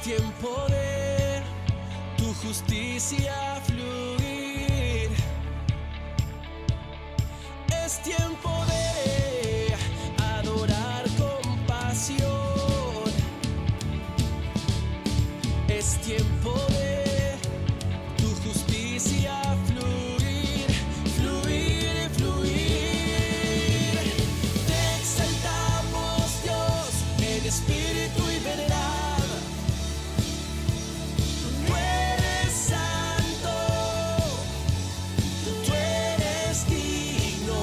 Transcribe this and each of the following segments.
tiempo de tu justicia fluir. Es tiempo de adorar con pasión. Es tiempo de tu justicia fluir, fluir, fluir. Te exaltamos, Dios, en espíritu y verdad. Tú eres santo, tú eres digno.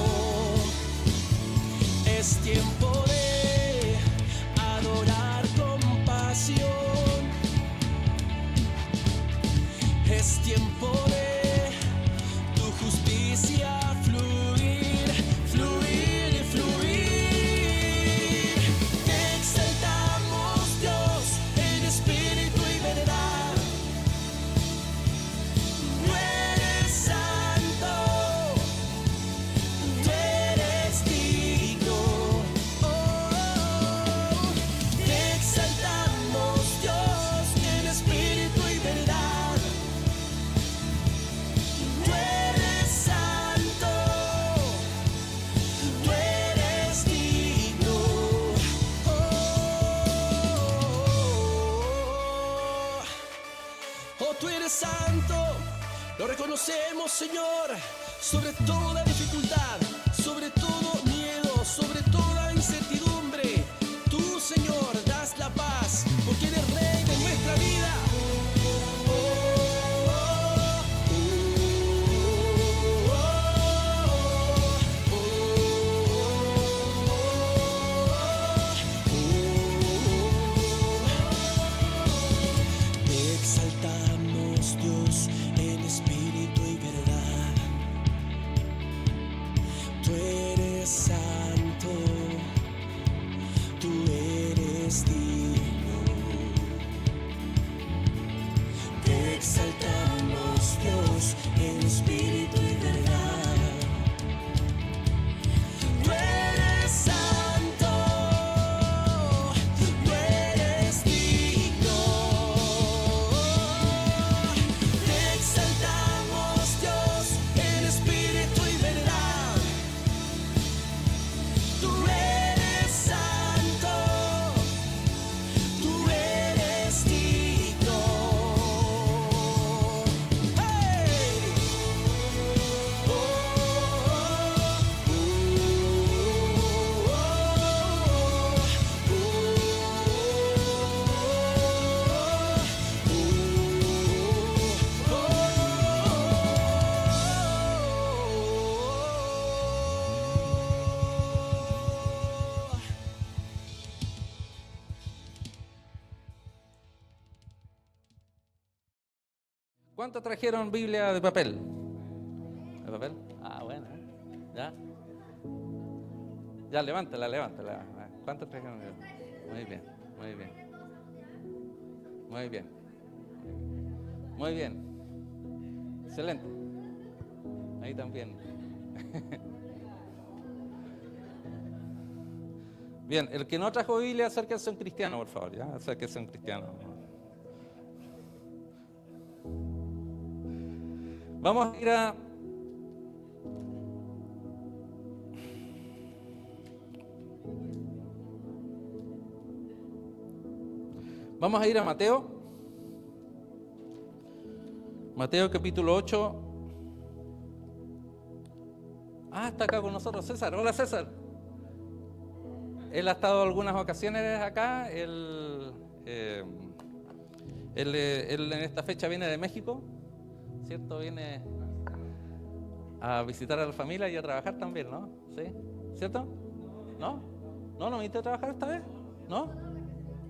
Es tiempo de adorar con pasión. Es tiempo de tu justicia fluir, fluir, fluir. Te exaltamos, Dios, en espíritu y verdad. Tú eres santo, tú eres digno. Te exaltamos, Dios, en espíritu y verdad. Tú eres santo, tú eres digno. Oh, tú eres santo, lo reconocemos, Señor, sobre toda dificultad, sobre todo miedo, sobre toda incertidumbre. Tú, Señor, das la paz, porque eres Rey de nuestra vida. Te exaltamos, Dios, en espíritu y verdad. Tú eres santo, tú eres digno. Te exaltamos, Dios, en espíritu y verdad. Tú eres santo, tú eres digno. Te exaltamos, Dios, en espíritu y verdad. Tú eres santo, tú eres digno. ¡Hey! ¿Cuántos trajeron Biblia de papel? ¿De papel? Ah, bueno. ¿Ya? Ya, levántala, levántala. ¿Cuántos trajeron? Muy bien, muy bien. Muy bien. Muy bien. Excelente. Ahí también. Bien, el que no trajo Biblia, acérquese a un cristiano, por favor, ¿ya? Acérquese a un cristiano. Vamos a ir a... Vamos a ir a Mateo. Mateo capítulo 8. Ah, está acá con nosotros César. Hola, César. Él ha estado algunas ocasiones acá. Él en esta fecha viene de México, ¿cierto? Viene a visitar a la familia y a trabajar también, ¿no? ¿Sí? ¿Cierto? ¿No? ¿No viniste a trabajar esta vez? ¿No?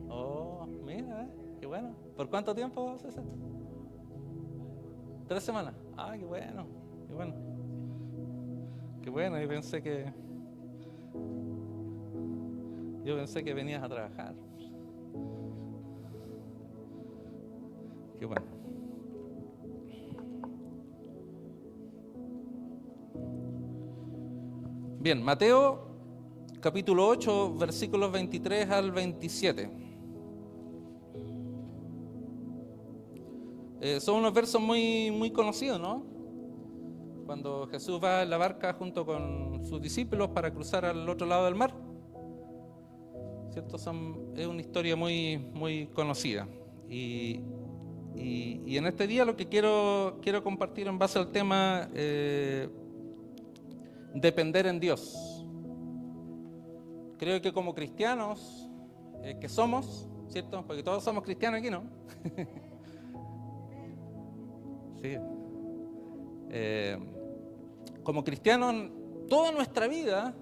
Oh, mira, qué bueno. ¿Por cuánto tiempo, César? 3 semanas. Ah, qué bueno, qué bueno. Qué bueno, yo pensé que venías a trabajar. Qué bueno. Bien, Mateo capítulo 8, versículos 23 al 27. Son unos versos muy conocidos, ¿no? Cuando Jesús va en la barca junto con sus discípulos para cruzar al otro lado del mar, ¿cierto? Es una historia muy conocida. Y en este día lo que quiero compartir en base al tema depender en Dios. Creo que como cristianos que somos, ¿cierto? Porque todos somos cristianos aquí, ¿no? Sí. Como cristianos, toda nuestra vida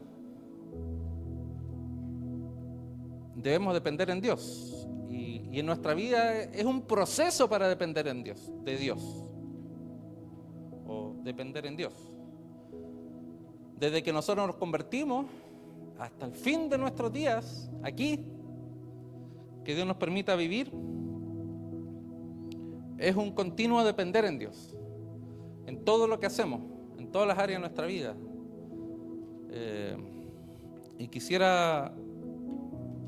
debemos depender en Dios. Y en nuestra vida es un proceso para depender en Dios, de Dios. O depender en Dios. Desde que nosotros nos convertimos hasta el fin de nuestros días, aquí, que Dios nos permita vivir, es un continuo depender en Dios. En todo lo que hacemos, en todas las áreas de nuestra vida. Y quisiera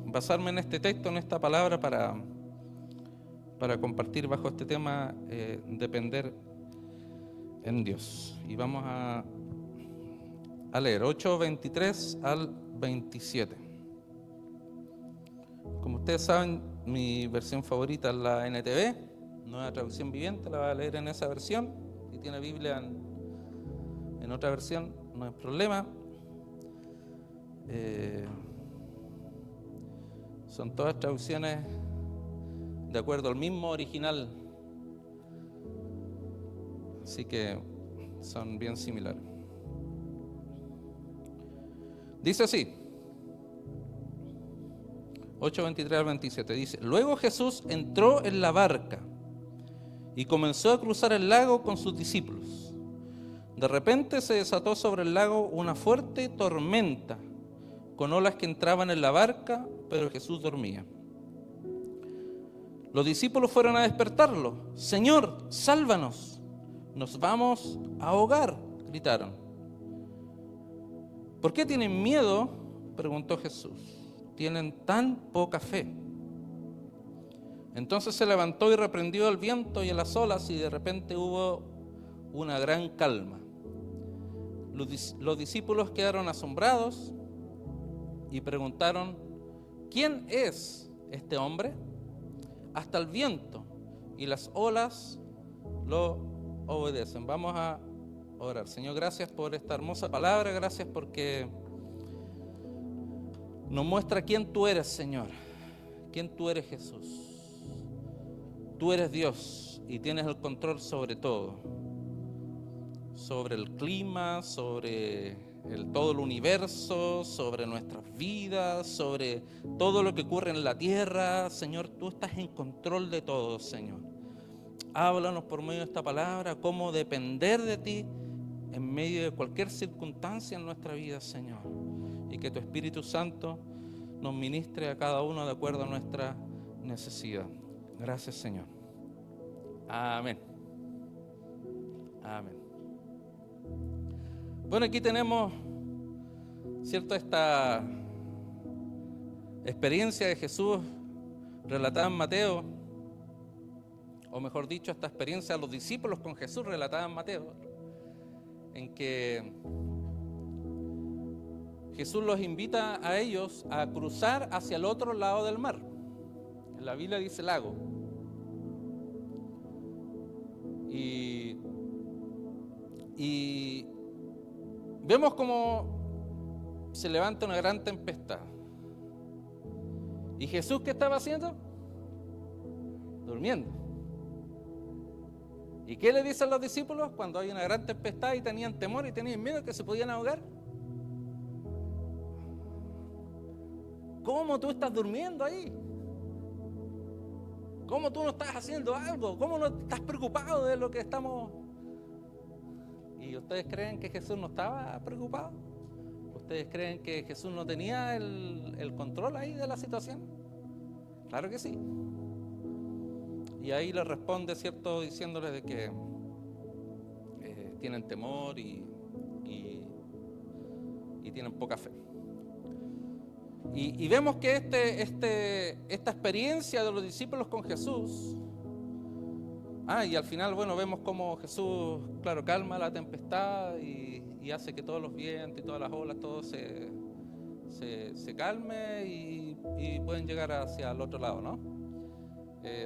basarme en este texto, en esta palabra, para compartir bajo este tema, depender en Dios. Y vamos a leer 8:23 al 27. Como ustedes saben, mi versión favorita es la NTV, Nueva Traducción Viviente. La voy a leer en esa versión. Si tiene Biblia en otra versión, no hay problema. Son todas traducciones de acuerdo al mismo original, así que son bien similares. Dice así, 8:23 al 27, dice: Luego Jesús entró en la barca y comenzó a cruzar el lago con sus discípulos. De repente se desató sobre el lago una fuerte tormenta, con olas que entraban en la barca, pero Jesús dormía. Los discípulos fueron a despertarlo. Señor, sálvanos, nos vamos a ahogar, gritaron. ¿Por qué tienen miedo?, preguntó Jesús. ¿Tienen tan poca fe? Entonces se levantó y reprendió al viento y a las olas, y de repente hubo una gran calma. Los discípulos quedaron asombrados y preguntaron: ¿quién es este hombre? Hasta el viento y las olas lo obedecen. Vamos a orar. Señor, gracias por esta hermosa palabra, gracias porque nos muestra quién tú eres, Señor, quién tú eres, Jesús. Tú eres Dios y tienes el control sobre todo, sobre el clima, sobre todo el universo, sobre nuestras vidas, sobre todo lo que ocurre en la tierra. Señor, tú estás en control de todo, Señor. Háblanos por medio de esta palabra cómo depender de ti en medio de cualquier circunstancia en nuestra vida, Señor. Y que tu Espíritu Santo nos ministre a cada uno de acuerdo a nuestra necesidad. Gracias, Señor. Amén. Amén. Bueno, aquí tenemos, ¿cierto?, esta experiencia de Jesús relatada en Mateo, o mejor dicho, esta experiencia de los discípulos con Jesús relatada en Mateo, en que Jesús los invita a ellos a cruzar hacia el otro lado del mar. En la Biblia dice lago. Y vemos cómo se levanta una gran tempestad. ¿Y Jesús qué estaba haciendo? Durmiendo. ¿Y qué le dicen los discípulos cuando hay una gran tempestad y tenían temor y tenían miedo que se podían ahogar? ¿Cómo tú estás durmiendo ahí? ¿Cómo tú no estás haciendo algo? ¿Cómo no estás preocupado de lo que estamos? ¿Y ustedes creen que Jesús no estaba preocupado? ¿Ustedes creen que Jesús no tenía el control ahí de la situación? Claro que sí. Y ahí les responde, ¿cierto?, diciéndoles de que tienen temor y tienen poca fe. Y vemos que esta experiencia de los discípulos con Jesús Y al final, bueno, vemos cómo Jesús, claro, calma la tempestad y hace que todos los vientos y todas las olas, todo se calme y pueden llegar hacia el otro lado, ¿no?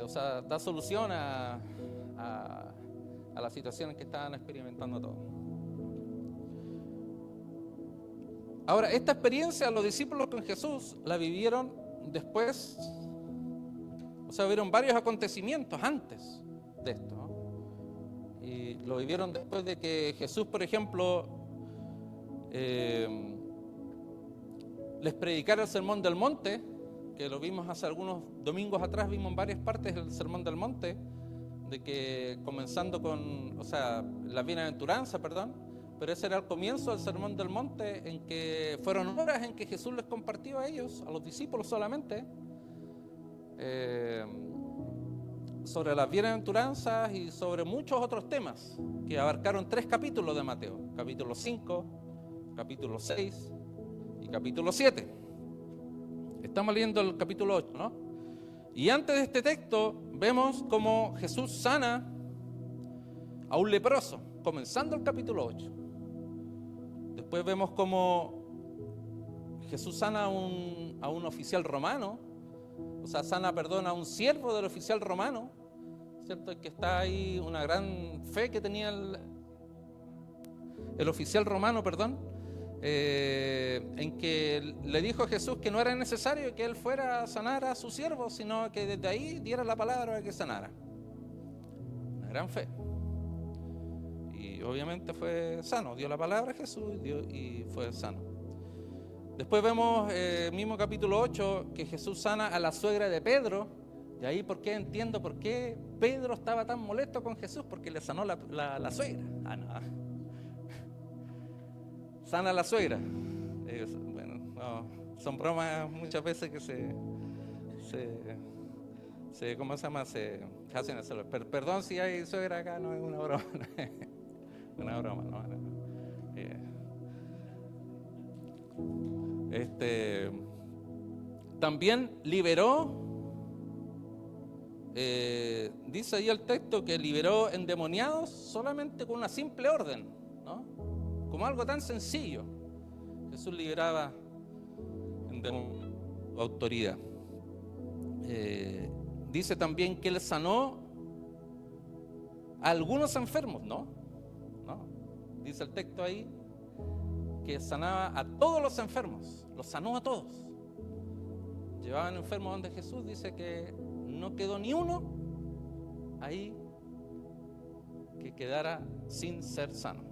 O sea, da solución a las situaciones que estaban experimentando todos. Ahora, esta experiencia los discípulos con Jesús la vivieron después, o sea, vieron varios acontecimientos antes de esto, ¿no? Y lo vivieron después de que Jesús, por ejemplo, les predicara el Sermón del Monte, que lo vimos hace algunos domingos atrás, vimos en varias partes el Sermón del Monte, de que comenzando con, o sea, la bienaventuranza, pero ese era el comienzo del Sermón del Monte, en que fueron horas en que Jesús les compartió a ellos, a los discípulos solamente, sobre las bienaventuranzas y sobre muchos otros temas que abarcaron 3 capítulos de Mateo, capítulo 5, capítulo 6 y capítulo 7. Estamos leyendo el capítulo 8, ¿no? Y antes de este texto vemos cómo Jesús sana a un leproso, comenzando el capítulo 8. Después vemos cómo Jesús sana a un oficial romano, o sea, a un siervo del oficial romano, ¿cierto? Que está ahí, una gran fe que tenía el oficial romano, en que le dijo a Jesús que no era necesario que él fuera a sanar a su siervo, sino que desde ahí diera la palabra para que sanara. Una gran fe. Y obviamente fue sano, dio la palabra a Jesús y fue sano. Después vemos, mismo capítulo 8, que Jesús sana a la suegra de Pedro. Y ahí entiendo por qué Pedro estaba tan molesto con Jesús, porque le sanó la suegra. No. Sana a la suegra. Bueno, no, son bromas muchas veces que ¿cómo se llama? Se hacen hacerlo. Perdón si hay suegra acá, no es una broma. Una broma, no. También liberó, dice ahí el texto que liberó endemoniados solamente con una simple orden, ¿no? Como algo tan sencillo. Jesús liberaba endemoniados con autoridad. Dice también que él sanó a algunos enfermos, ¿no? Dice el texto ahí que sanaba a todos los enfermos, los sanó a todos. Llevaban enfermos donde Jesús, dice que no quedó ni uno ahí que quedara sin ser sano.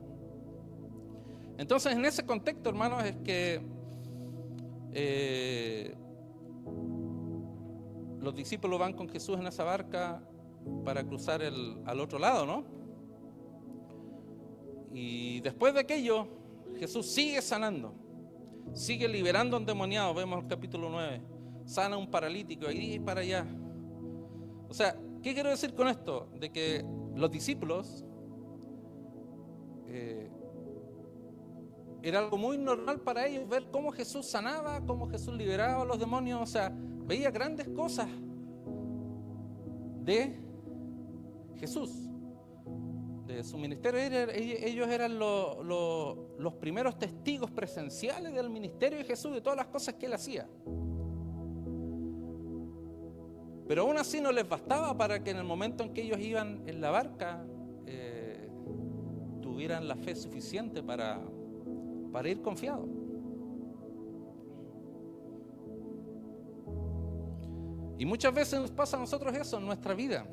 Entonces, en ese contexto, hermanos, es que los discípulos van con Jesús en esa barca para cruzar al otro lado, ¿no? Y después de aquello, Jesús sigue sanando, sigue liberando endemoniados. Vemos el capítulo 9, sana a un paralítico y para allá. O sea, ¿qué quiero decir con esto? De que los discípulos era algo muy normal para ellos ver cómo Jesús sanaba, cómo Jesús liberaba a los demonios. O sea, veía grandes cosas de Jesús, de su ministerio. Ellos eran los primeros testigos presenciales del ministerio de Jesús, de todas las cosas que él hacía. Pero aún así no les bastaba para que en el momento en que ellos iban en la barca tuvieran la fe suficiente para ir confiados. Y muchas veces nos pasa a nosotros eso en nuestra vida.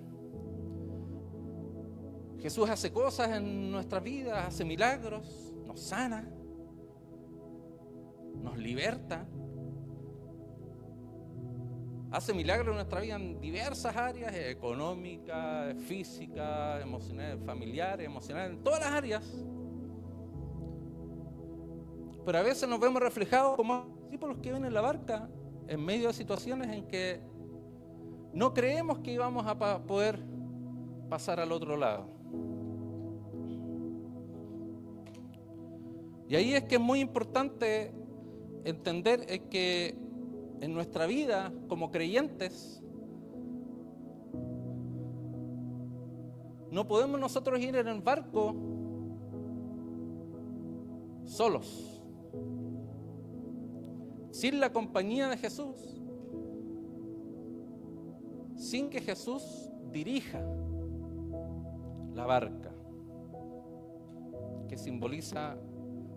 Jesús hace cosas en nuestra vida, hace milagros, nos sana, nos liberta, hace milagros en nuestra vida en diversas áreas, económica, física, emocional, familiar, emocional, en todas las áreas. Pero a veces nos vemos reflejados como discípulos que ven en la barca en medio de situaciones en que no creemos que íbamos a poder pasar al otro lado. Y ahí es que es muy importante entender que en nuestra vida como creyentes No podemos nosotros ir en el barco solos, sin la compañía de Jesús, sin que Jesús dirija la barca que simboliza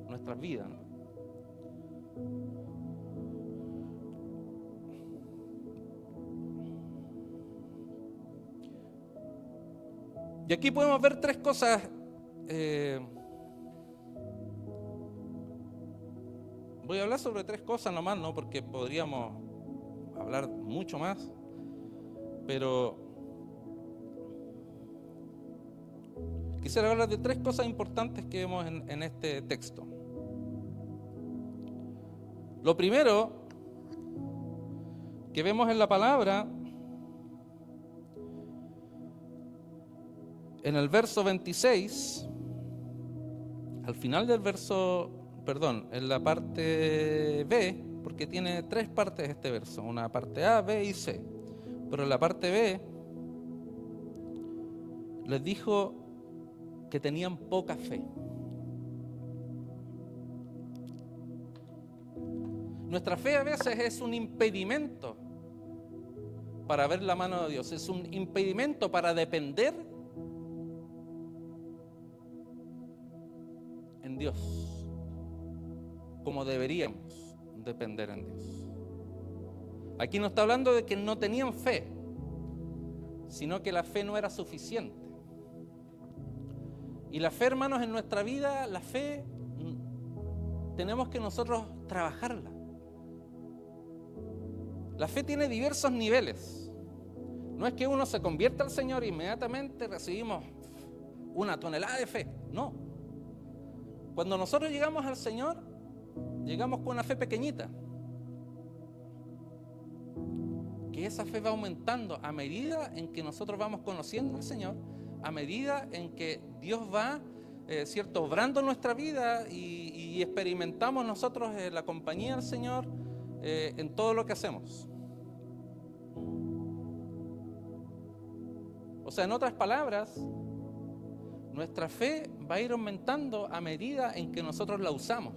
nuestras vidas, ¿no? Y aquí podemos ver tres cosas voy a hablar sobre tres cosas nomás, ¿no? Porque podríamos hablar mucho más, pero quisiera hablar de tres cosas importantes que vemos en este texto. Lo primero que vemos en la palabra, en el verso 26, al final del verso, en la parte B, porque tiene tres partes este verso, una parte A, B y C, pero en la parte B les dijo que tenían poca fe. Nuestra fe a veces es un impedimento para ver la mano de Dios, es un impedimento para depender en Dios, como deberíamos depender en Dios. Aquí no está hablando de que no tenían fe, sino que la fe no era suficiente. Y la fe, hermanos, en nuestra vida, la fe tenemos que nosotros trabajarla. La fe tiene diversos niveles. No es que uno se convierta al Señor e inmediatamente recibimos una tonelada de fe, no. Cuando nosotros llegamos al Señor, llegamos con una fe pequeñita, que esa fe va aumentando a medida en que nosotros vamos conociendo al Señor, a medida en que Dios va, obrando nuestra vida y experimentamos nosotros la compañía del Señor en todo lo que hacemos. O sea, en otras palabras, nuestra fe va a ir aumentando a medida en que nosotros la usamos.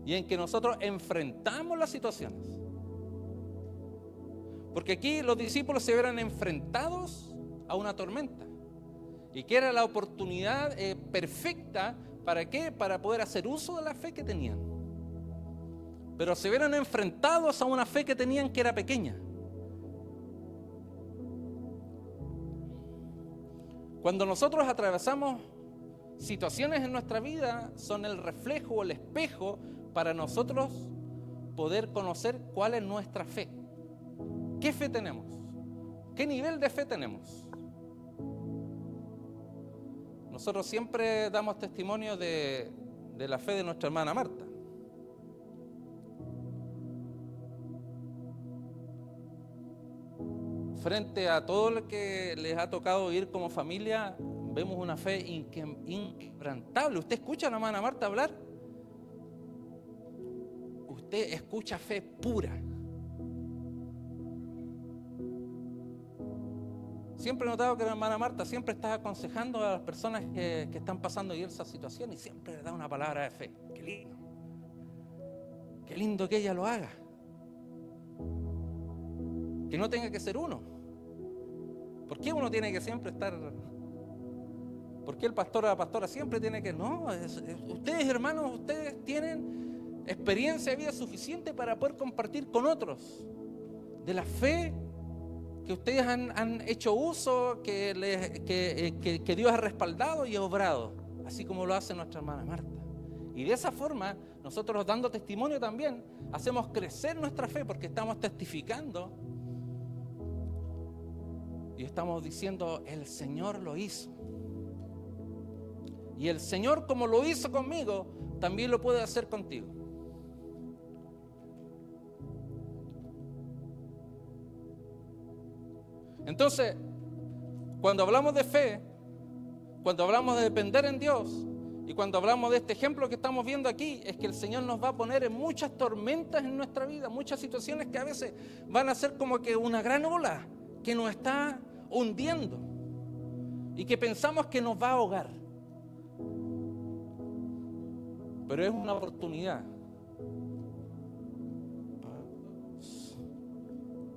Y en que nosotros enfrentamos las situaciones. Porque aquí los discípulos se verán enfrentados a una tormenta. Y que era la oportunidad perfecta, ¿para qué? Para poder hacer uso de la fe que tenían. Pero se verán enfrentados a una fe que tenían que era pequeña. Cuando nosotros atravesamos situaciones en nuestra vida, son el reflejo o el espejo para nosotros poder conocer cuál es nuestra fe. ¿Qué fe tenemos? ¿Qué nivel de fe tenemos? Nosotros siempre damos testimonio de la fe de nuestra hermana Marta. Frente a todo lo que les ha tocado vivir como familia, vemos una fe inquebrantable. ¿Usted escucha a la hermana Marta hablar? Usted escucha fe pura. Siempre he notado que la hermana Marta siempre está aconsejando a las personas que están pasando esa situación y siempre le da una palabra de fe. Qué lindo. Qué lindo que ella lo haga. Que no tenga que ser uno. ¿Por qué uno tiene que siempre estar? ¿Por qué el pastor o la pastora siempre tiene que? No, ustedes, hermanos, ustedes tienen experiencia de vida suficiente para poder compartir con otros de la fe que ustedes han hecho uso, que Dios ha respaldado y ha obrado, así como lo hace nuestra hermana Marta. Y de esa forma, nosotros dando testimonio también, hacemos crecer nuestra fe porque estamos testificando y estamos diciendo, el Señor lo hizo. Y el Señor, como lo hizo conmigo, también lo puede hacer contigo. Entonces, cuando hablamos de fe, cuando hablamos de depender en Dios, Y cuando hablamos de este ejemplo que estamos viendo aquí, es que el Señor nos va a poner en muchas tormentas en nuestra vida, muchas situaciones que a veces van a ser como que una gran ola que nos está hundiendo y que pensamos que nos va a ahogar. Pero es una oportunidad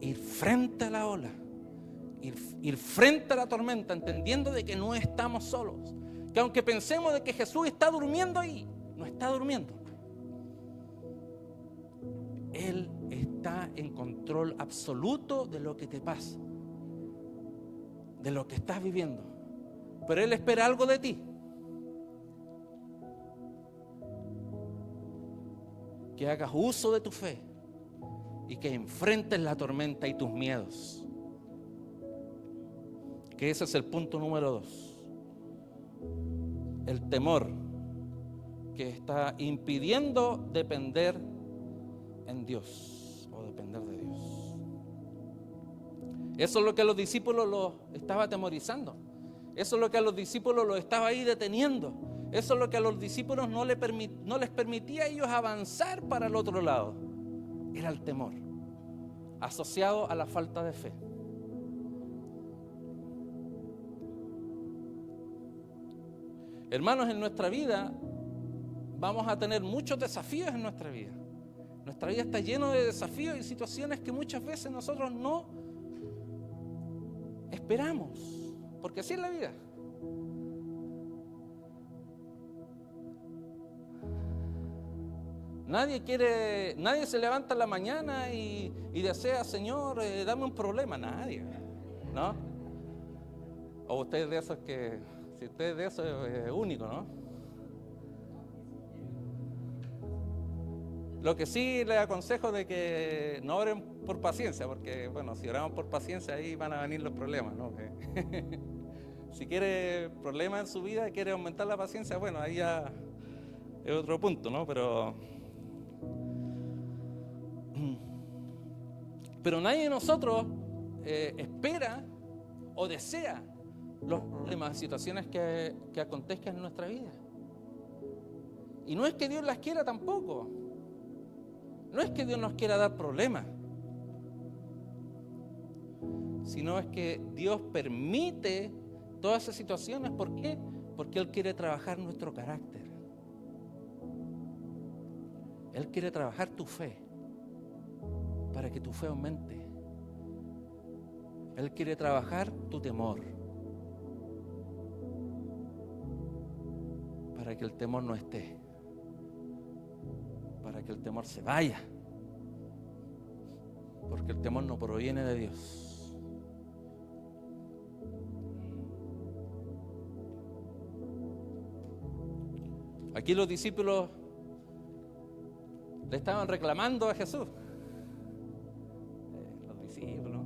ir frente a la ola, ir frente a la tormenta, entendiendo de que no estamos solos. Que aunque pensemos de que Jesús está durmiendo ahí, no está durmiendo. Él está en control absoluto de lo que te pasa, de lo que estás viviendo. Pero Él espera algo de ti. Que hagas uso de tu fe y que enfrentes la tormenta y tus miedos. Que ese es el punto número 2. El temor que está impidiendo depender en Dios o depender de Dios. Eso es lo que a los discípulos los estaba atemorizando. Eso es lo que a los discípulos los estaba ahí deteniendo. Eso es lo que a los discípulos no les permitía a ellos avanzar para el otro lado. Era el temor, asociado a la falta de fe. Hermanos, en nuestra vida vamos a tener muchos desafíos en nuestra vida. Nuestra vida está llena de desafíos y situaciones que muchas veces nosotros no esperamos, porque así es la vida. Nadie se levanta en la mañana y desea, Señor, dame un problema. Nadie, ¿no? O usted es de esos que... Si usted es de eso, es único, ¿no? Lo que sí les aconsejo de que no oren por paciencia, porque, bueno, si oramos por paciencia, ahí van a venir los problemas, ¿no? Si quiere problemas en su vida y quiere aumentar la paciencia, bueno, ahí ya es otro punto, ¿no? Pero nadie de nosotros espera o desea los problemas, situaciones que acontezcan en nuestra vida. Y no es que Dios las quiera tampoco. No es que Dios nos quiera dar problemas, sino es que Dios permite todas esas situaciones. ¿Por qué? Porque Él quiere trabajar nuestro carácter. Él quiere trabajar tu fe para que tu fe aumente. Él quiere trabajar tu temor para que el temor no esté, para que el temor se vaya, porque el temor no proviene de Dios. Aquí los discípulos le estaban reclamando a Jesús. Los discípulos.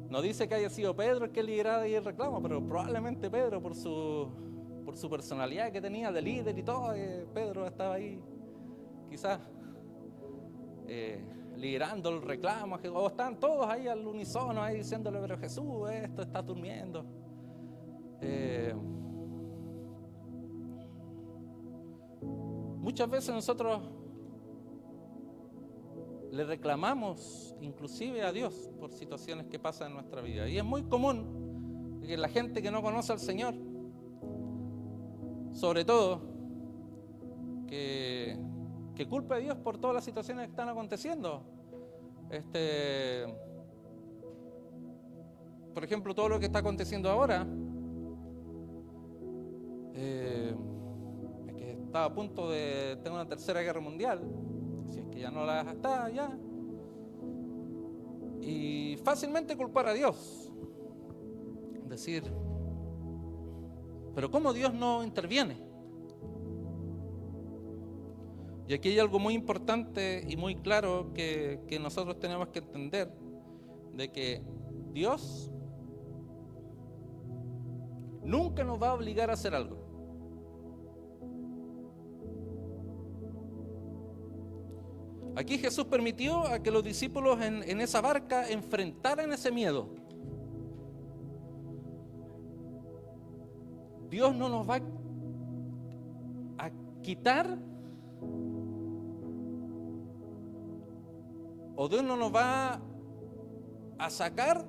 No dice que haya sido Pedro el que liderara ahí el reclamo, pero probablemente Pedro por su personalidad que tenía de líder y todo, Pedro estaba ahí quizás liderando el reclamo, o están todos ahí al unísono ahí diciéndole, pero Jesús, esto está durmiendo. Muchas veces nosotros le reclamamos inclusive a Dios por situaciones que pasan en nuestra vida, y es muy común que la gente que no conoce al Señor, sobre todo, que culpa a Dios por todas las situaciones que están aconteciendo. Por ejemplo, todo lo que está aconteciendo ahora, es que está a punto de tener una tercera guerra mundial, si es que ya no la está ya, y fácilmente culpar a Dios, decir, pero ¿cómo Dios no interviene? Y aquí hay algo muy importante y muy claro que nosotros tenemos que entender, de que Dios nunca nos va a obligar a hacer algo. Aquí Jesús permitió a que los discípulos en esa barca enfrentaran ese miedo. Dios no nos va quitar, o Dios no nos va a sacar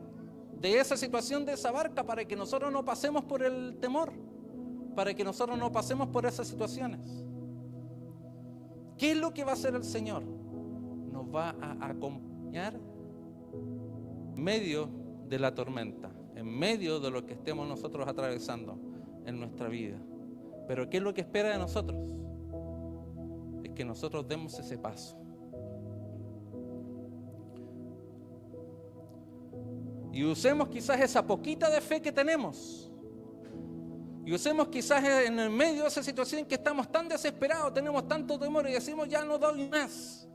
de esa situación, de esa barca, para que nosotros no pasemos por el temor, para que nosotros no pasemos por esas situaciones. ¿Qué es lo que va a hacer el Señor? Nos va a acompañar en medio de la tormenta, en medio de lo que estemos nosotros atravesando en nuestra vida. Pero ¿qué es lo que espera de nosotros? Es que nosotros demos ese paso. Y usemos quizás esa poquita de fe que tenemos. Y usemos quizás en el medio de esa situación que estamos tan desesperados, tenemos tanto temor y decimos, ya no doy más.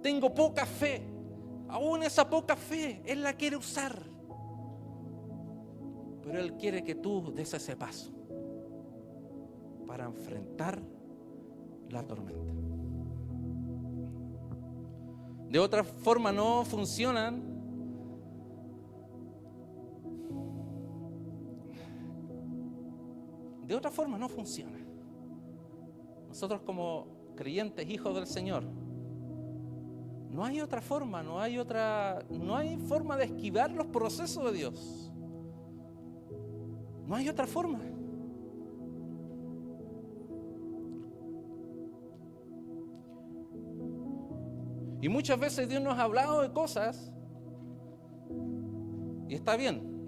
Tengo poca fe. Aún esa poca fe Él la quiere usar. Pero Él quiere que tú des ese paso para enfrentar la tormenta. De otra forma no funcionan. De otra forma no funciona. Nosotros como creyentes, hijos del Señor, no hay otra forma, no hay forma de esquivar los procesos de Dios. No hay otra forma. Y muchas veces Dios nos ha hablado de cosas, y está bien,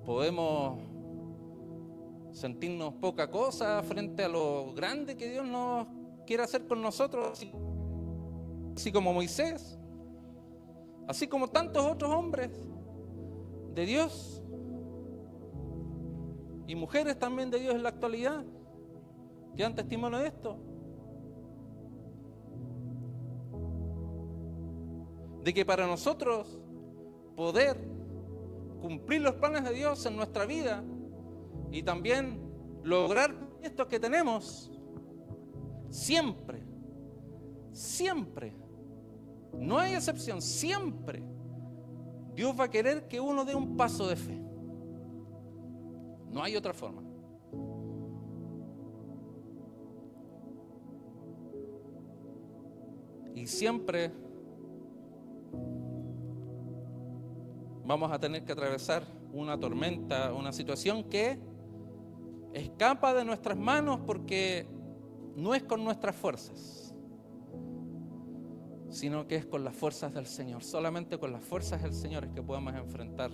podemos sentirnos poca cosa frente a lo grande que Dios nos quiere hacer con nosotros, así como Moisés, así como tantos otros hombres de Dios y mujeres también de Dios en la actualidad que dan testimonio de esto, de que para nosotros poder cumplir los planes de Dios en nuestra vida y también lograr esto que tenemos, siempre, no hay excepción, siempre Dios va a querer que uno dé un paso de fe. No hay otra forma. Y siempre vamos a tener que atravesar una tormenta, una situación que escapa de nuestras manos porque no es con nuestras fuerzas, sino que es con las fuerzas del Señor. Solamente con las fuerzas del Señor es que podemos enfrentar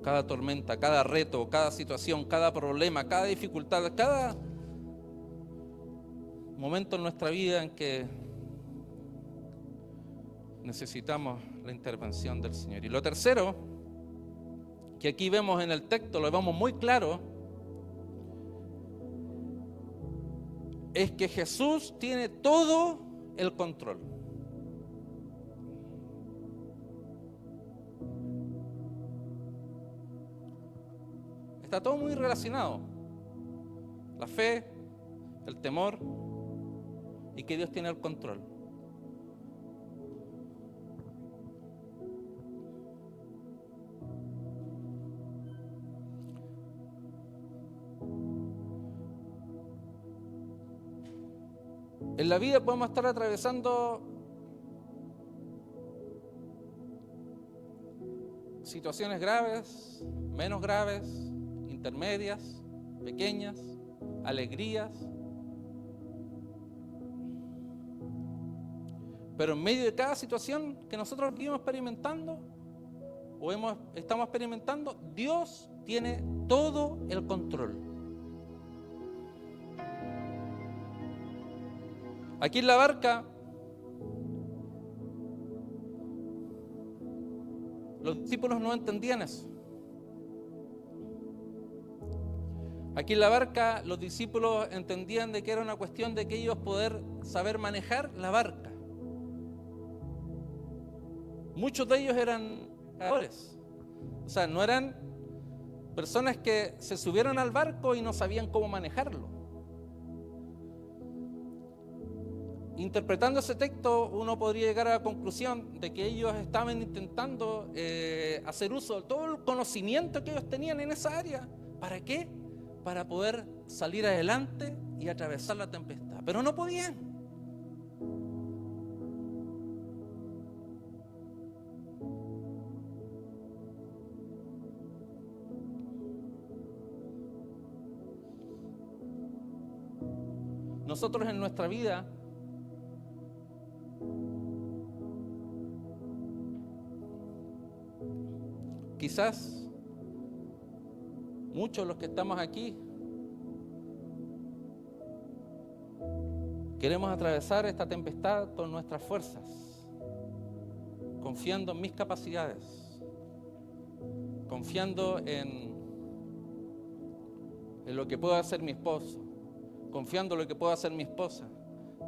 cada tormenta, cada reto, cada situación, cada problema, cada dificultad, cada momento en nuestra vida en que necesitamos la intervención del Señor. Y lo tercero, que aquí vemos en el texto, lo vemos muy claro, es que Jesús tiene todo el control. Está todo muy relacionado. La fe, el temor y que Dios tiene el control. En la vida podemos estar atravesando situaciones graves, menos graves, intermedias, pequeñas, alegrías. Pero en medio de cada situación que nosotros vivimos experimentando o estamos experimentando, Dios tiene todo el control. Aquí en la barca, los discípulos no entendían eso. Aquí en la barca, los discípulos entendían de que era una cuestión de que ellos poder saber manejar la barca. Muchos de ellos eran pescadores, o sea, no eran personas que se subieron al barco y no sabían cómo manejarlo. Interpretando ese texto, uno podría llegar a la conclusión de que ellos estaban intentando hacer uso de todo el conocimiento que ellos tenían en esa área. ¿Para qué? para poder salir adelante y atravesar la tempestad, pero no podían. Nosotros en nuestra vida quizás muchos de los que estamos aquí queremos atravesar esta tempestad con nuestras fuerzas, confiando en mis capacidades, confiando en lo que pueda hacer mi esposo, confiando en lo que pueda hacer mi esposa,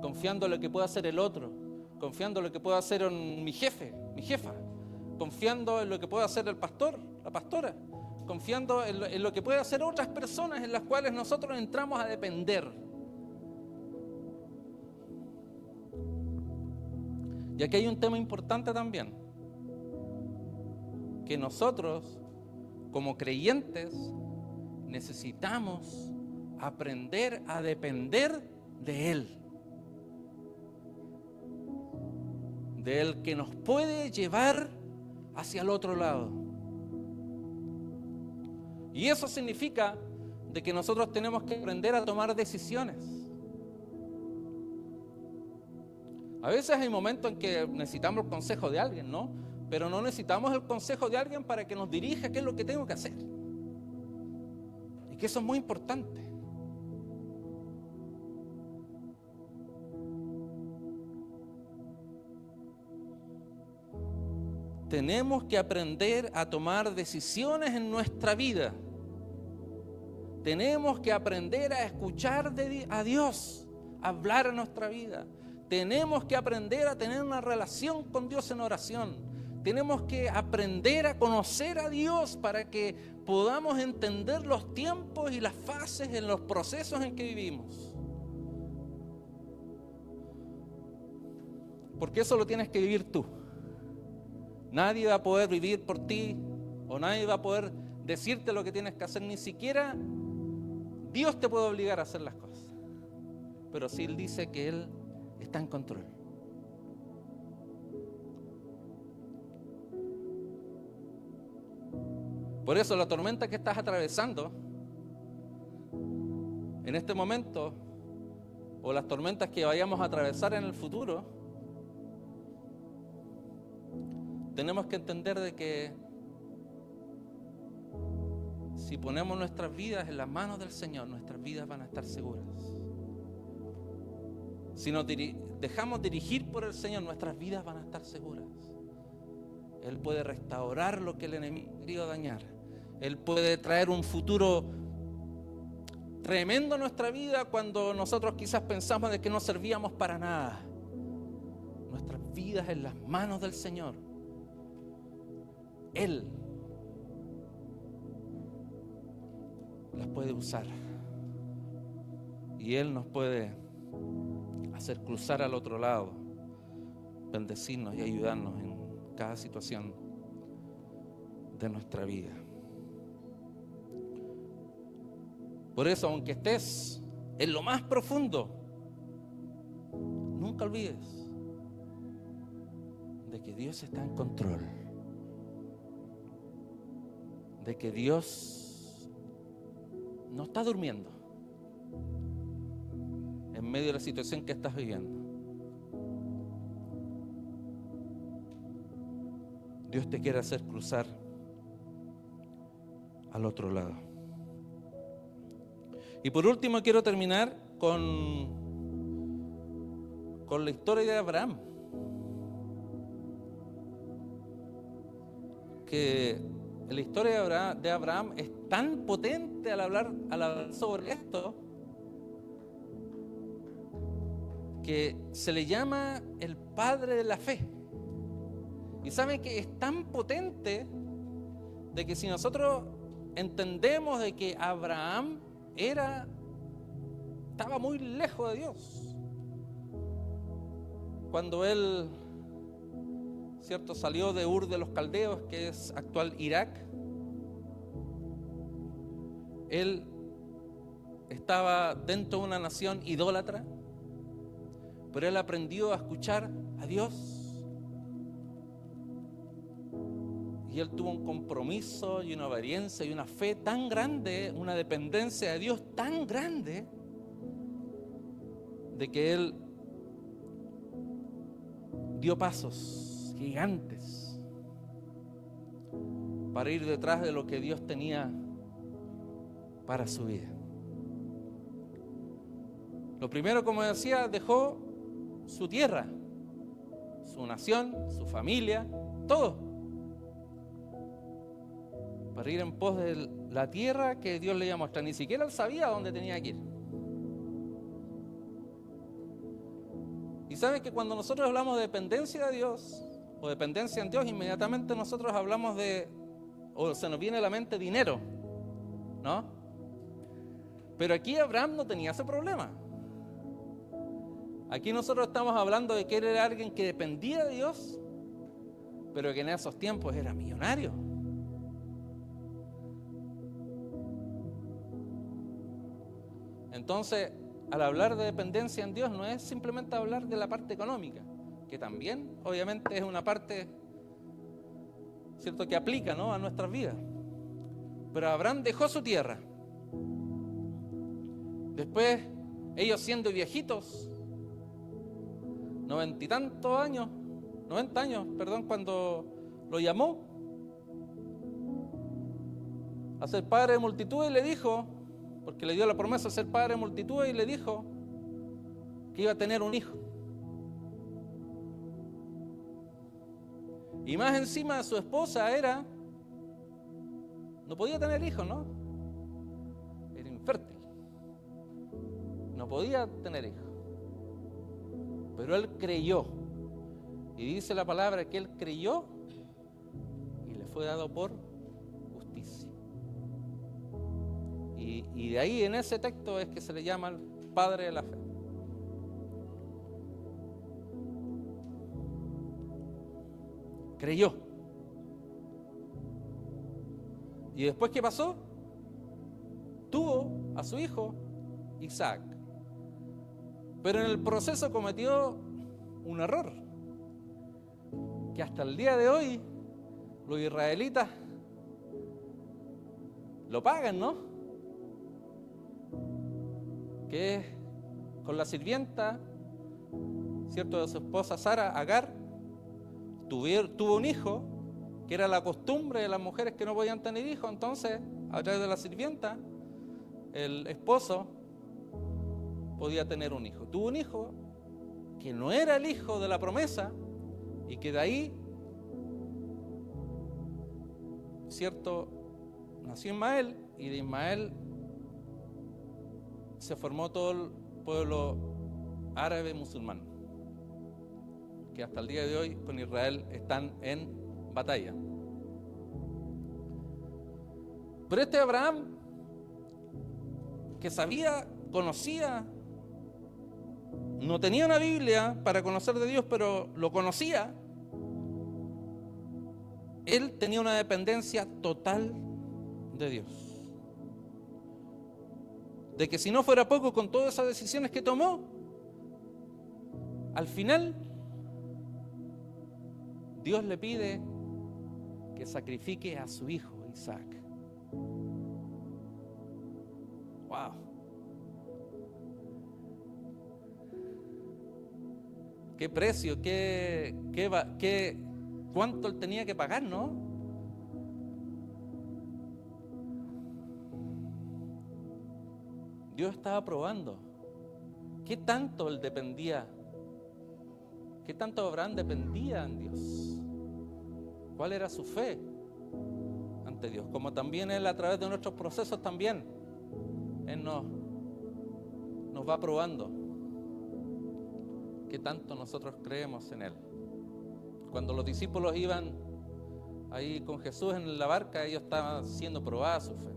confiando en lo que pueda hacer el otro, confiando en lo que pueda hacer mi jefe, mi jefa, confiando en lo que pueda hacer el pastor, la pastora, confiando en lo que puede hacer otras personas en las cuales nosotros entramos a depender. Y aquí hay un tema importante también, que nosotros como creyentes necesitamos aprender a depender de Él que nos puede llevar hacia el otro lado. Y eso significa de que nosotros tenemos que aprender a tomar decisiones. A veces hay momentos en que necesitamos el consejo de alguien, ¿no? Pero no necesitamos el consejo de alguien para que nos dirija qué es lo que tengo que hacer. Y que eso es muy importante. Tenemos que aprender a tomar decisiones en nuestra vida. Tenemos que aprender a escuchar a Dios, a hablar en nuestra vida. Tenemos que aprender a tener una relación con Dios en oración. Tenemos que aprender a conocer a Dios para que podamos entender los tiempos y las fases en los procesos en que vivimos. Porque eso lo tienes que vivir tú. Nadie va a poder vivir por ti o nadie va a poder decirte lo que tienes que hacer. Ni siquiera Dios te puede obligar a hacer las cosas. Pero sí Él dice que Él está en control. Por eso la tormenta que estás atravesando en este momento, o las tormentas que vayamos a atravesar en el futuro, tenemos que entender de que si ponemos nuestras vidas en las manos del Señor, nuestras vidas van a estar seguras. Si nos dejamos dirigir por el Señor, nuestras vidas van a estar seguras. Él puede restaurar lo que el enemigo quería dañar. Él puede traer un futuro tremendo a nuestra vida cuando nosotros quizás pensamos de que no servíamos para nada. Nuestras vidas en las manos del Señor. Él las puede usar. Y Él nos puede hacer cruzar al otro lado, bendecirnos y ayudarnos en cada situación de nuestra vida. Por eso, aunque estés en lo más profundo, nunca olvides de que Dios está en control, de que Dios no está durmiendo en medio de la situación que estás viviendo. Dios te quiere hacer cruzar al otro lado. Y por último quiero terminar con la historia de Abraham. Que la historia de Abraham es tan potente al hablar sobre esto, que se le llama el padre de la fe. Y saben que es tan potente de que si nosotros entendemos de que Abraham estaba muy lejos de Dios, cuando él, ¿cierto?, salió de Ur de los Caldeos, que es actual Irak, él estaba dentro de una nación idólatra, pero él aprendió a escuchar a Dios. Y él tuvo un compromiso y una obediencia y una fe tan grande, una dependencia de Dios tan grande, de que él dio pasos gigantes para ir detrás de lo que Dios tenía para su vida. Lo primero, como decía, dejó su tierra, su nación, su familia, todo, para ir en pos de la tierra que Dios le iba a mostrar. Ni siquiera él sabía dónde tenía que ir. Y saben que cuando nosotros hablamos de dependencia de Dios o dependencia en Dios, inmediatamente nosotros hablamos de, o se nos viene a la mente, dinero, ¿no? Pero aquí Abraham no tenía ese problema. Aquí nosotros estamos hablando de que él era alguien que dependía de Dios, pero que en esos tiempos era millonario. Entonces, al hablar de dependencia en Dios, no es simplemente hablar de la parte económica, que también, obviamente, es una parte, ¿cierto?, que aplica, ¿no?, a nuestras vidas. Pero Abraham dejó su tierra. Después, ellos siendo viejitos, 90 años, cuando lo llamó a ser padre de multitud, y le dijo, porque le dio la promesa de ser padre de multitud, y le dijo que iba a tener un hijo. Y más encima su esposa no podía tener hijos, ¿no? Era infértil. No podía tener hijos. Pero él creyó. Y dice la palabra que él creyó y le fue dado por justicia. Y de ahí, en ese texto, es que se le llama el padre de la fe. Creyó. ¿Y después qué pasó? Tuvo a su hijo Isaac. Pero en el proceso cometió un error, que hasta el día de hoy los israelitas lo pagan, ¿no? Que es con la sirvienta, ¿cierto?, de su esposa Sara, Agar, tuvo un hijo, que era la costumbre de las mujeres que no podían tener hijos. Entonces, a través de la sirvienta, el esposo podía tener un hijo. Tuvo un hijo que no era el hijo de la promesa, y que de ahí, ¿cierto?, nació Ismael, y de Ismael se formó todo el pueblo árabe musulmán, que hasta el día de hoy con Israel están en batalla. Pero este Abraham, que conocía, no tenía una Biblia para conocer de Dios, pero lo conocía, él tenía una dependencia total de Dios. De que si no fuera poco, con todas esas decisiones que tomó, al final Dios le pide que sacrifique a su hijo Isaac. ¡Wow! ¡Qué precio! ¿Cuánto él tenía que pagar, no? Dios estaba probando qué tanto él dependía, qué tanto Abraham dependía en Dios, cuál era su fe ante Dios, como también él, a través de nuestros procesos, también él nos va probando qué tanto nosotros creemos en él. Cuando los discípulos iban ahí con Jesús en la barca, ellos estaban siendo probadas su fe.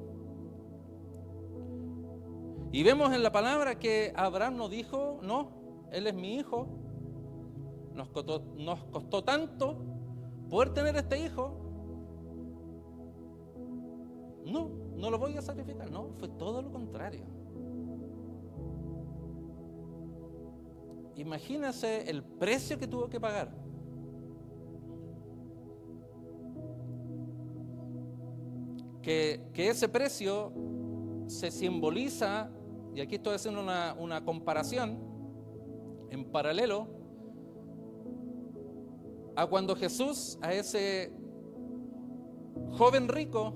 Y vemos en la palabra que Abraham no dijo, no, él es mi hijo, nos costó tanto poder tener este hijo, no lo voy a sacrificar. No, fue todo lo contrario. imagínese el precio que tuvo que pagar. Que ese precio se simboliza, y aquí estoy haciendo una comparación en paralelo a cuando Jesús a ese joven rico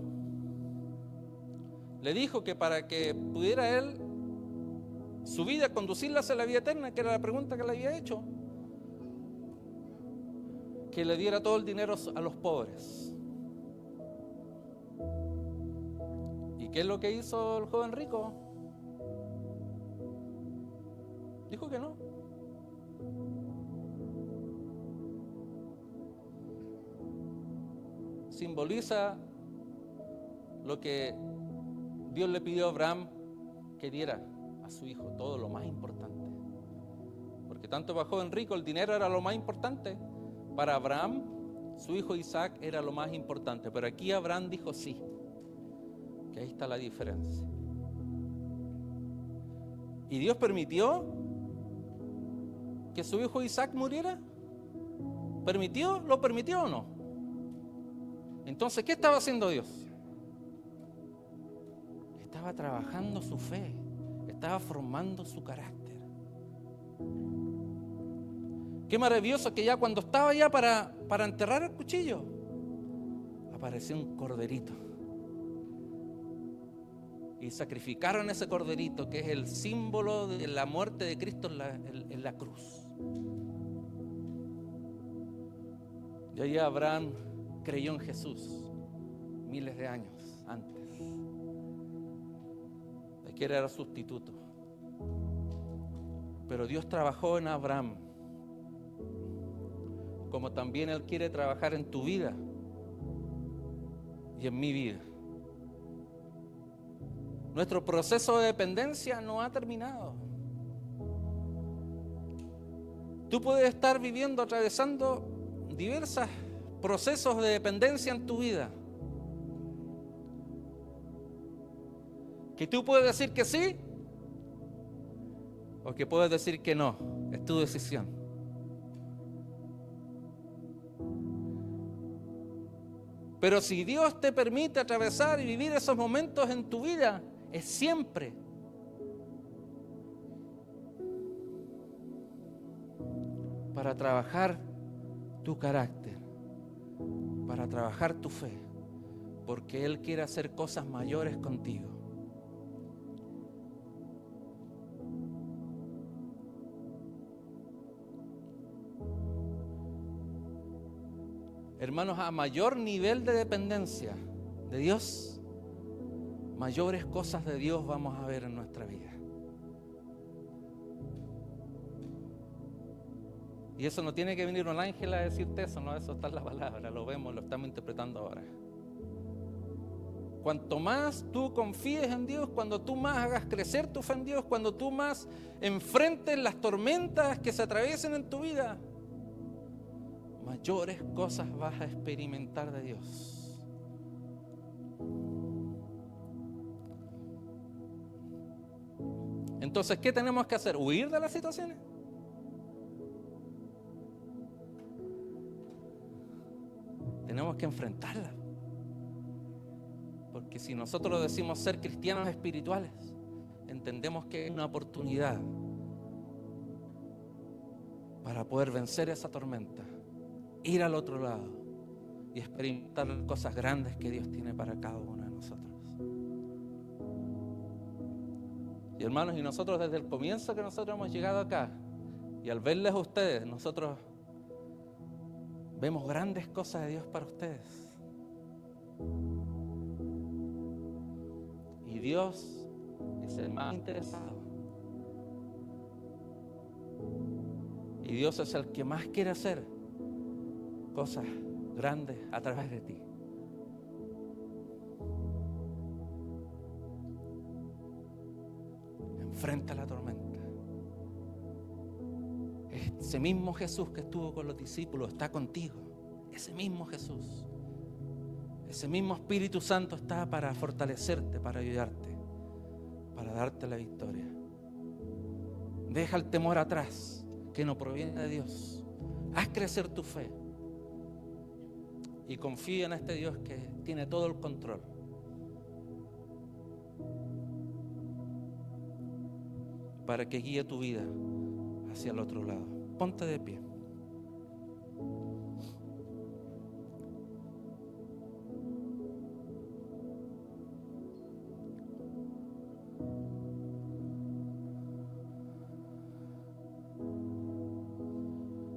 le dijo que para que pudiera él su vida conducirla hacia la vida eterna, que era la pregunta que le había hecho, que le diera todo el dinero a los pobres. ¿Y qué es lo que hizo el joven rico? Dijo que no. Simboliza lo que Dios le pidió a Abraham que diera a su hijo, todo lo más importante. Porque tanto para el joven rico el dinero era lo más importante, para Abraham su hijo Isaac era lo más importante. Pero aquí Abraham dijo sí, que ahí está la diferencia. ¿Y Dios permitió que su hijo Isaac muriera? ¿Permitió? ¿Lo permitió o no? Entonces, ¿qué estaba haciendo Dios? Estaba trabajando su fe, estaba formando su carácter. Qué maravilloso que ya cuando estaba ya para enterrar el cuchillo, apareció un corderito. Y sacrificaron ese corderito, que es el símbolo de la muerte de Cristo en la cruz. Y ahí Abraham creyó en Jesús miles de años antes de que era sustituto. Pero Dios trabajó en Abraham, como también Él quiere trabajar en tu vida y en mi vida. Nuestro proceso de dependencia no ha terminado. Tú puedes estar viviendo, atravesando diversos procesos de dependencia en tu vida. Que tú puedes decir que sí o que puedes decir que no. Es tu decisión. Pero si Dios te permite atravesar y vivir esos momentos en tu vida, es siempre para trabajar tu carácter, para trabajar tu fe, porque Él quiere hacer cosas mayores contigo. Hermanos, a mayor nivel de dependencia de Dios, mayores cosas de Dios vamos a ver en nuestra vida. Y eso no tiene que venir un ángel a decirte eso, no, eso está en la palabra, lo vemos, lo estamos interpretando ahora. Cuanto más tú confíes en Dios, cuando tú más hagas crecer tu fe en Dios, cuando tú más enfrentes las tormentas que se atraviesen en tu vida, mayores cosas vas a experimentar de Dios. Entonces, ¿qué tenemos que hacer? ¿Huir de las situaciones? Tenemos que enfrentarlas. Porque si nosotros decimos ser cristianos espirituales, entendemos que es una oportunidad para poder vencer esa tormenta, ir al otro lado y experimentar las cosas grandes que Dios tiene para cada uno de nosotros. Y hermanos, y nosotros desde el comienzo que nosotros hemos llegado acá, y al verles a ustedes, nosotros vemos grandes cosas de Dios para ustedes. Y Dios es el más interesado. Y Dios es el que más quiere hacer cosas grandes a través de ti. Enfrenta la tormenta. Ese mismo Jesús que estuvo con los discípulos está contigo. Ese mismo Jesús. Ese mismo Espíritu Santo está para fortalecerte, para ayudarte, para darte la victoria. Deja el temor atrás. que no proviene de Dios. Haz crecer tu fe y confía en este Dios que tiene todo el control. Para que guíe tu vida hacia el otro lado. Ponte de pie.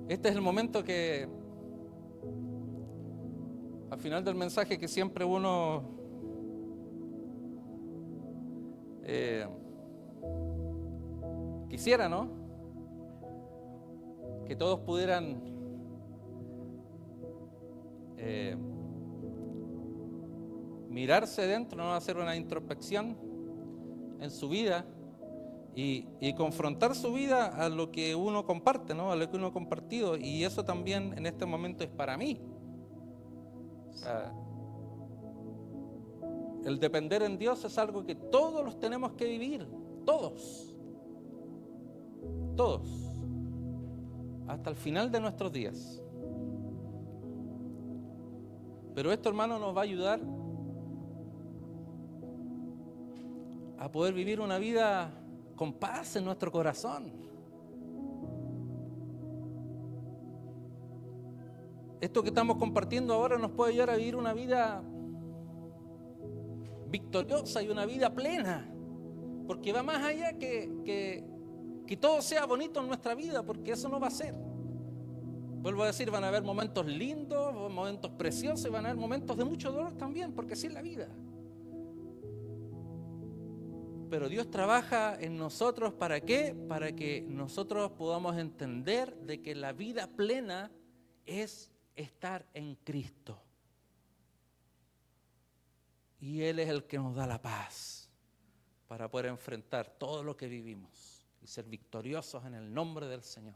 Este es el momento que, al final del mensaje, que siempre uno quisiera, ¿no? Que todos pudieran mirarse dentro, ¿no? Hacer una introspección en su vida y confrontar su vida a lo que uno comparte, ¿no? A lo que uno ha compartido. Y eso también en este momento es para mí. O sea, el depender en Dios es algo que todos los tenemos que vivir. Todos. Hasta el final de nuestros días. Pero esto, hermano, nos va a ayudar a poder vivir una vida con paz en nuestro corazón. Esto que estamos compartiendo ahora nos puede ayudar a vivir una vida victoriosa y una vida plena, porque va más allá que todo sea bonito en nuestra vida, porque eso no va a ser. Vuelvo a decir, van a haber momentos lindos, momentos preciosos, y van a haber momentos de mucho dolor también, porque así es la vida. Pero Dios trabaja en nosotros, ¿para qué? Para que nosotros podamos entender de que la vida plena es estar en Cristo. Y Él es el que nos da la paz para poder enfrentar todo lo que vivimos y ser victoriosos en el nombre del Señor.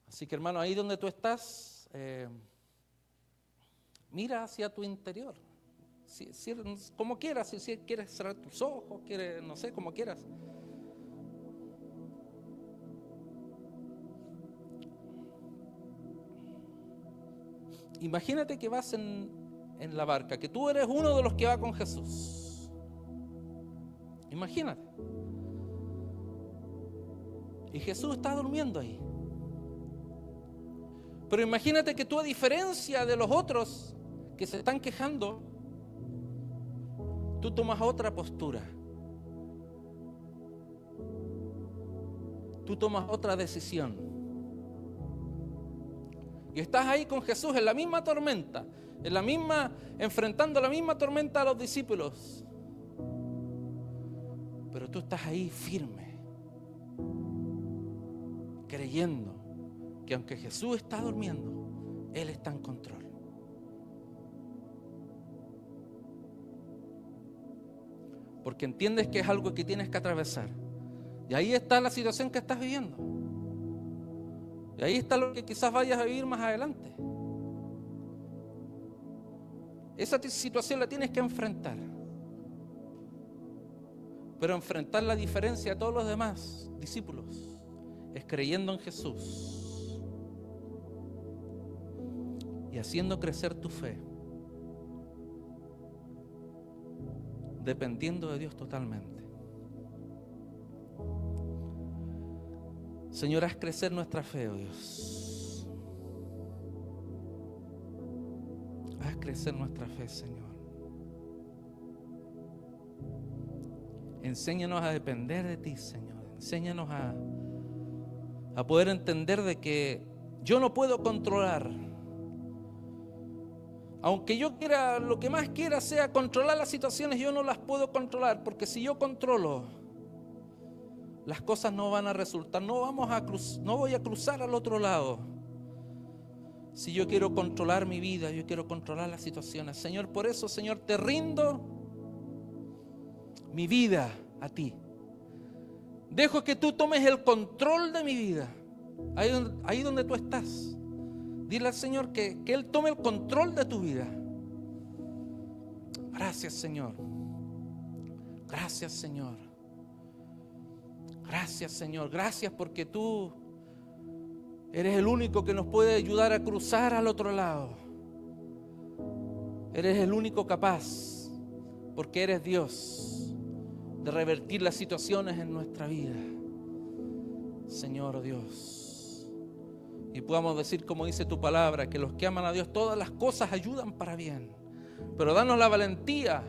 Así que, hermano, ahí donde tú estás, mira hacia tu interior. Como quieras, si quieres cerrar tus ojos, quieres, no sé, como quieras. Imagínate que vas en la barca, que tú eres uno de los que va con Jesús. Imagínate. Y Jesús está durmiendo ahí. Pero imagínate que tú, a diferencia de los otros que se están quejando, tú tomas otra postura. Tú tomas otra decisión. Y estás ahí con Jesús en la misma tormenta, enfrentando la misma tormenta a los discípulos. Pero tú estás ahí firme, creyendo que aunque Jesús está durmiendo, Él está en control. Porque entiendes que es algo que tienes que atravesar. Y ahí está la situación que estás viviendo. Y ahí está lo que quizás vayas a vivir más adelante. Esa situación la tienes que enfrentar. Pero enfrentar la diferencia de todos los demás discípulos es creyendo en Jesús y haciendo crecer tu fe, dependiendo de Dios totalmente. Señor, haz crecer nuestra fe, oh Dios. Haz crecer nuestra fe, Señor. Enséñanos a depender de ti, Señor. Enséñanos a poder entender de que yo no puedo controlar. Aunque yo quiera, lo que más quiera sea controlar las situaciones, yo no las puedo controlar, porque si yo controlo, las cosas no van a resultar, no voy a cruzar al otro lado. Si yo quiero controlar mi vida, yo quiero controlar las situaciones. Señor, por eso, Señor, te rindo mi vida a ti. Dejo que tú tomes el control de mi vida. Ahí donde tú estás. Dile al Señor que Él tome el control de tu vida. Gracias, Señor. Gracias, Señor. Gracias, Señor. Gracias porque tú eres el único que nos puede ayudar a cruzar al otro lado. Eres el único capaz, porque eres Dios, de revertir las situaciones en nuestra vida. Señor Dios. Y podamos decir, como dice tu palabra, que los que aman a Dios, todas las cosas ayudan para bien. Pero danos la valentía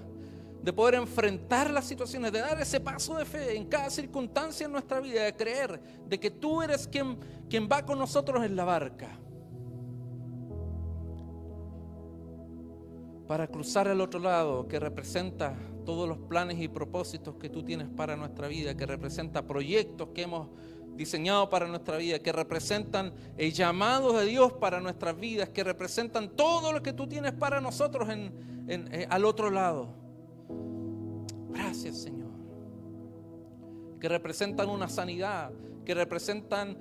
de poder enfrentar las situaciones, de dar ese paso de fe en cada circunstancia en nuestra vida, de creer de que tú eres quien va con nosotros en la barca para cruzar al otro lado, que representa todos los planes y propósitos que tú tienes para nuestra vida, que representa proyectos que hemos diseñado para nuestra vida, que representan el llamado de Dios para nuestras vidas, que representan todo lo que tú tienes para nosotros al otro lado. Gracias, Señor. Que representan una sanidad, que representan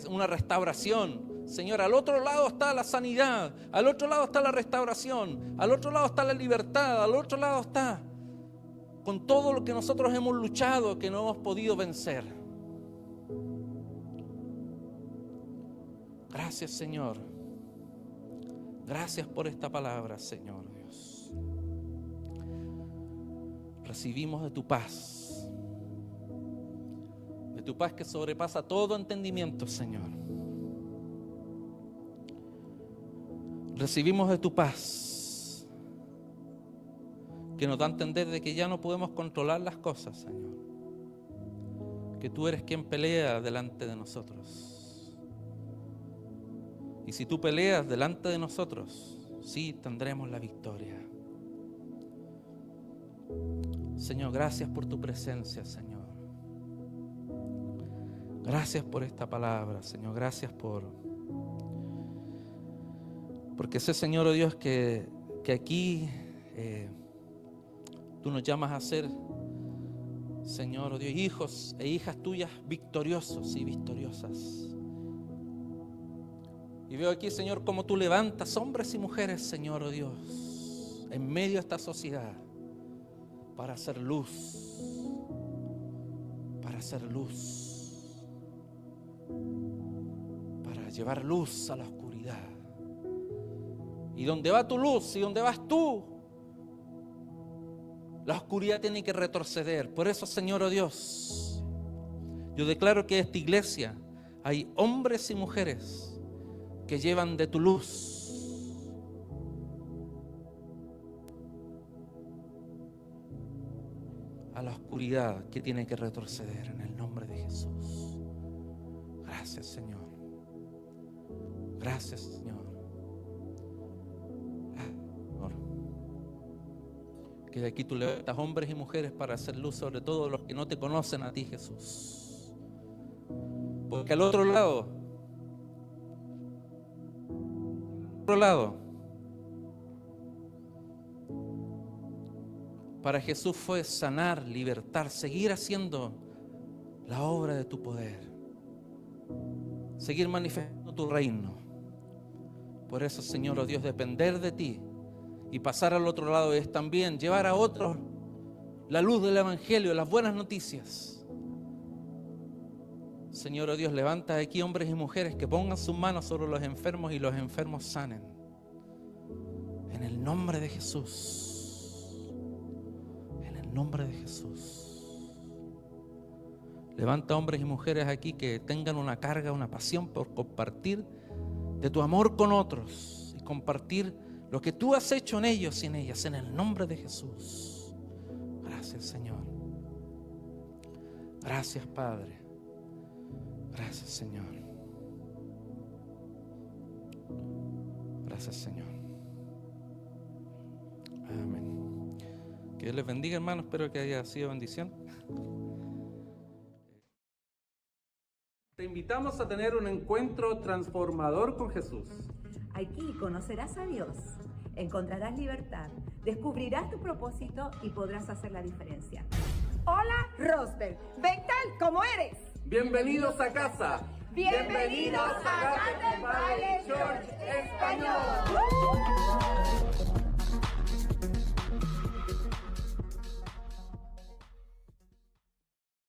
una restauración. Señor, al otro lado está la sanidad, al otro lado está la restauración, al otro lado está la libertad, al otro lado está con todo lo que nosotros hemos luchado, que no hemos podido vencer. Gracias, Señor. Gracias por esta palabra, Señor Dios. Recibimos de tu paz que sobrepasa todo entendimiento, Señor. Recibimos de tu paz que nos da a entender de que ya no podemos controlar las cosas, Señor. Que tú eres quien pelea delante de nosotros. Y si tú peleas delante de nosotros, sí tendremos la victoria. Señor, gracias por tu presencia, Señor. Gracias por esta palabra, Señor. Gracias porque sé, Señor, oh Dios, que aquí tú nos llamas a ser, Señor, oh Dios, hijos e hijas tuyas victoriosos y victoriosas. Y veo aquí, Señor, cómo tú levantas hombres y mujeres, Señor, oh Dios, en medio de esta sociedad, para hacer luz, para llevar luz a la oscuridad. Y donde va tu luz y donde vas tú, la oscuridad tiene que retroceder. Por eso, Señor, oh Dios, yo declaro que en esta iglesia hay hombres y mujeres que llevan de tu luz a la oscuridad que tiene que retroceder en el nombre de Jesús. Gracias, Señor. Gracias, Señor. Que de aquí tú levantas hombres y mujeres para hacer luz sobre todo los que no te conocen a ti, Jesús. Porque al otro lado, para Jesús fue sanar, libertar, seguir haciendo la obra de tu poder, seguir manifestando tu reino. Por eso, Señor, oh Dios, depender de ti y pasar al otro lado es también llevar a otros la luz del Evangelio, las buenas noticias. Señor, oh Dios, levanta aquí hombres y mujeres que pongan sus manos sobre los enfermos y los enfermos sanen. En el nombre de Jesús. En el nombre de Jesús. Levanta hombres y mujeres aquí que tengan una carga, una pasión por compartir de tu amor con otros y compartir lo que tú has hecho en ellos y en ellas, en el nombre de Jesús. Gracias, Señor. Gracias, Padre. Gracias, Señor. Gracias, Señor. Amén. Que Dios les bendiga, hermanos. Espero que haya sido bendición. Te invitamos a tener un encuentro transformador con Jesús. Aquí conocerás a Dios, encontrarás libertad, descubrirás tu propósito y podrás hacer la diferencia. Hola, Rosberg. Ven tal como eres. Bienvenidos a casa. Bienvenidos a Garden Valley Church Español.